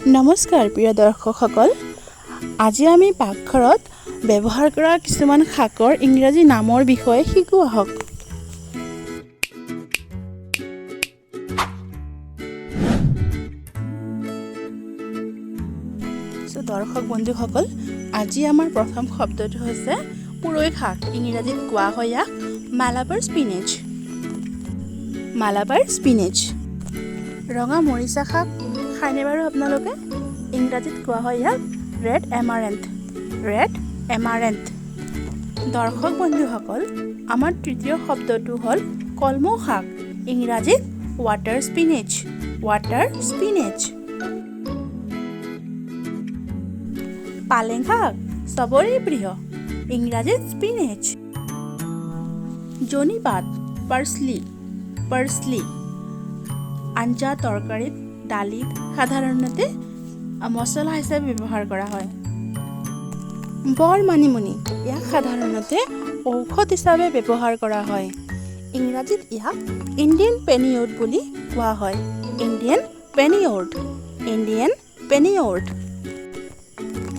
নমস্কাৰ প্ৰিয় দৰ্শকসকল, আজি আমি পাকঘৰত ব্যৱহাৰ কৰা কিছুমান শাকৰ ইংৰাজী নামৰ বিষয়ে শিকো আহক। দৰ্শক বন্ধুসকল, আজি আমাৰ প্ৰথম শব্দটো হৈছে পুৰৈ শাক। ইংৰাজীত কোৱা হয় ইয়াক মালাবাৰ স্পিনেচ। মালাবাৰ স্পিনেচ। ৰঙা মৰিচা শাক খায়নে বাৰু আপোনালোকে? ইংৰাজীত কোৱা হয় ইয়াক ৰেড এমাৰেন্থ। ৰেড এমাৰেন্থ। দৰ্শক বন্ধুসকল, আমাৰ তৃতীয় শব্দটো হ'ল কলমৌ শাক। ইংৰাজীত ৱাটাৰ স্পিনেচ। Water spinach. পালেং শাক চবৰে প্ৰিয়। ইংৰাজীত স্পিনেচ। জনি পাত পাৰ্সলি। পাৰ্সলি। আঞ্জা, তৰকাৰীত, দালিত সাধাৰণতে মছলা হিচাপে ব্যৱহাৰ কৰা হয়। বৰ মানিমুনি, ইয়াক সাধাৰণতে ঔষধ হিচাপে ব্যৱহাৰ কৰা হয়। ইংৰাজীত ইয়াক ইণ্ডিয়ান পেনিয়ৰ্ড বুলি কোৱা হয়। ইণ্ডিয়ান পেনিয়ৰ্ড। ইণ্ডিয়ান পেনিয়ৰ্ড।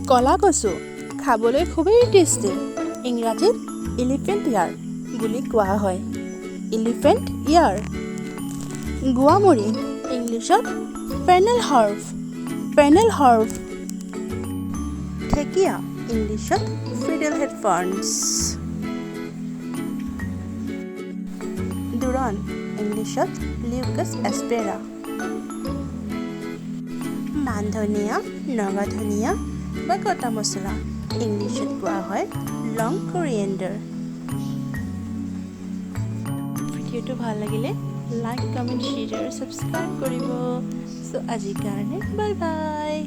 কলা কচু খাবলৈ খুবেই টেষ্টি। ইংৰাজীত এলিফেণ্ট ইয়াৰ বুলি কোৱা হয়। এলিফেণ্ট ইয়াৰ। গুৱামুৰি, ইংলিছত ফেনেল হাৰ্ব। Fennel herb. ঢেকীয়া, ইংলিছত ফিডেলহেড ফাৰ্নছ। দুৰন, ইংলিছত লিউকাছ এস্পেৰা। মান ধনিয়া, নগা ধনিয়া বা কটা মছলা। ইংলিছত কোৱা হয় লং কৰিয়েণ্ডাৰ। ভিডিঅ'টো ভাল লাগিলে লাইক, কমেণ্ট, শ্বেয়াৰ আৰু ছাবস্ক্ৰাইব কৰিব। আজিৰ কাৰণে বাই বাই।